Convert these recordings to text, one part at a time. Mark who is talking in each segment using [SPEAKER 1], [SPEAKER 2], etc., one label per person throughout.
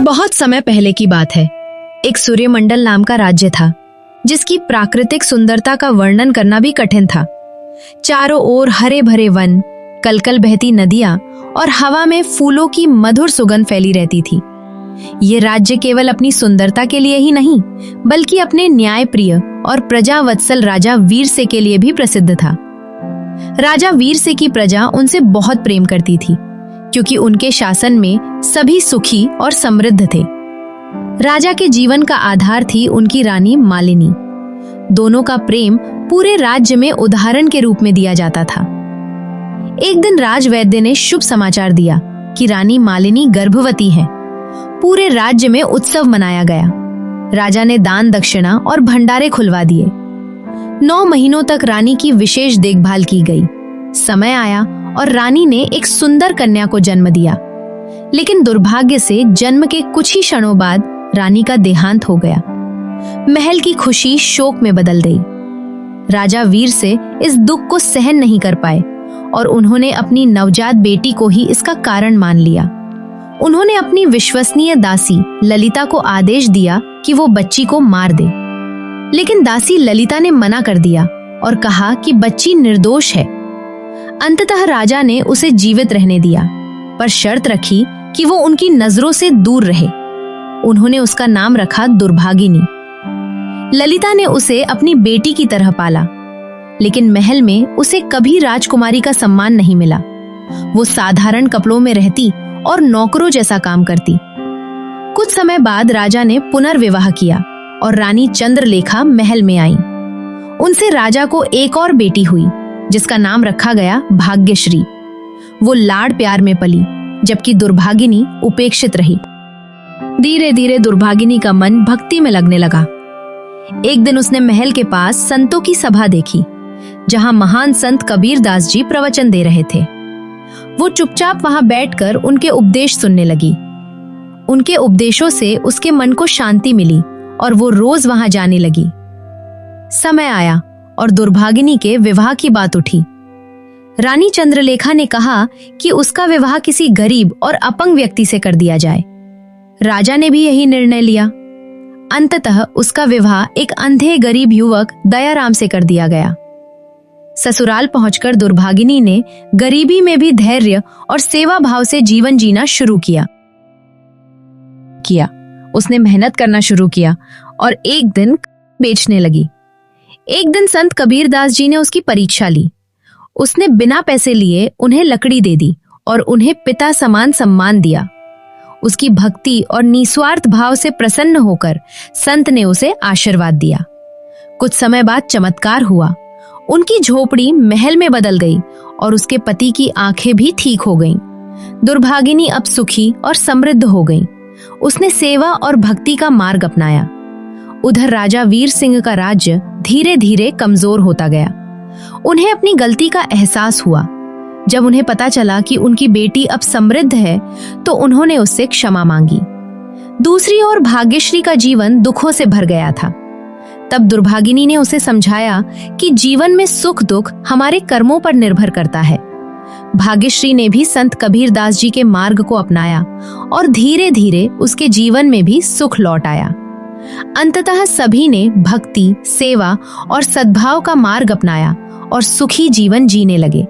[SPEAKER 1] बहुत समय पहले की बात है। एक सूर्यमंडल नाम का राज्य था जिसकी प्राकृतिक सुंदरता का वर्णन करना भी कठिन था। चारों ओर हरे भरे वन, कलकल बहती नदियां और हवा में फूलों की मधुर सुगंध फैली रहती थी। ये राज्य केवल अपनी सुंदरता के लिए ही नहीं बल्कि अपने न्यायप्रिय और प्रजावत्सल राजा वीरसे के लिए भी प्रसिद्ध था। राजा वीरसे की प्रजा उनसे बहुत प्रेम करती थी क्योंकि उनके शासन में सभी सुखी और समृद्ध थे। राजा के जीवन का आधार थी उनकी रानी मालिनी। दोनों का प्रेम पूरे राज्य में उदाहरण के रूप में दिया जाता था। एक दिन राजवैद्य ने शुभ समाचार दिया कि रानी मालिनी गर्भवती हैं। पूरे राज्य में उत्सव मनाया गया। राजा ने दान दक्षिणा और भंडारे खुलवा दिए। 9 महीनों तक रानी की विशेष देखभाल की गई। समय आया और रानी ने एक सुंदर कन्या को जन्म दिया, लेकिन दुर्भाग्य से जन्म के कुछ ही क्षणों बाद रानी का देहांत हो गया। महल की खुशी शोक में बदल गई। राजा वीरसे इस दुख को सहन नहीं कर पाए और उन्होंने अपनी नवजात बेटी को ही इसका कारण मान लिया। उन्होंने अपनी विश्वसनीय दासी ललिता को आदेश दिया कि वो बच्ची को मार दे, लेकिन दासी ललिता ने मना कर दिया और कहा कि बच्ची निर्दोष है। अंततः राजा ने उसे जीवित रहने दिया, पर शर्त रखी कि वो उनकी नजरों से दूर रहे। उन्होंने उसका नाम रखा दुर्भागिनी। ललिता ने उसे अपनी बेटी की तरह पाला, लेकिन महल में उसे कभी राजकुमारी का सम्मान नहीं मिला। वो साधारण कपड़ों में रहती और नौकरों जैसा काम करती। कुछ समय बाद राजा ने पुनर्विवाह किया और रानी चंद्रलेखा महल में आई। उनसे राजा को एक और बेटी हुई जिसका नाम रखा गया भाग्यश्री। वो लाड़ प्यार में पली, जबकि दुर्भागिनी उपेक्षित रही। धीरे धीरे दुर्भागिनी का मन भक्ति में लगने लगा। एक दिन उसने महल के पास संतों की सभा देखी, जहां महान संत कबीरदास जी प्रवचन दे रहे थे। वो चुपचाप वहां बैठकर उनके उपदेश सुनने लगी। उनके उपदेशों से उसके मन को शांति मिली और वो रोज वहां जाने लगी। समय आया और दुर्भागिनी के विवाह की बात उठी। रानी चंद्रलेखा ने कहा कि उसका विवाह किसी गरीब और अपंग व्यक्ति से कर दिया जाए। राजा ने भी यही निर्णय लिया। अंततः उसका विवाह एक अंधे गरीब युवक दयाराम से कर दिया गया। ससुराल पहुंचकर दुर्भागिनी ने गरीबी में भी धैर्य और सेवा भाव से जीवन जीना शुरू किया। उसने मेहनत करना शुरू किया और एक दिन बेचने लगी। एक दिन संत कबीरदास जी ने उसकी परीक्षा ली। उसने बिना पैसे लिए उन्हें लकड़ी दे दी और उन्हें पिता समान सम्मान दिया। उसकी भक्ति और निस्वार्थ भाव से प्रसन्न होकर संत ने उसे आशीर्वाद दिया। कुछ समय बाद चमत्कार हुआ। उनकी झोपड़ी महल में बदल गई और उसके पति की आंखें भी ठीक हो गईं। दुर्भागिनी अब सुखी और समृद्ध हो गई। उसने सेवा और भक्ति का मार्ग अपनाया। उधर राजा वीर सिंह का राज्य धीरे धीरे कमजोर होता गया। उन्हें अपनी गलती का एहसास हुआ। जब उन्हें पता चला कि उनकी बेटी अब समृद्ध है, तो उन्होंने उससे क्षमा मांगी। दूसरी ओर भाग्यश्री का जीवन दुखों से भर गया था। तब दुर्भागिनी ने उसे समझाया कि जीवन में सुख दुख हमारे कर्मों पर निर्भर करता है। भाग्यश्री ने भी संत कबीरदास जी के मार्ग को अपनाया और धीरे धीरे उसके जीवन में भी सुख लौट आया। अंततः सभी ने भक्ति, सेवा और सद्भाव का मार्ग अपनाया और सुखी जीवन जीने लगे।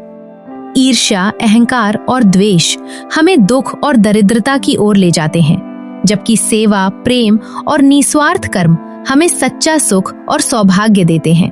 [SPEAKER 1] ईर्ष्या, अहंकार और द्वेष हमें दुख और दरिद्रता की ओर ले जाते हैं, जबकि सेवा, प्रेम और निस्वार्थ कर्म हमें सच्चा सुख और सौभाग्य देते हैं।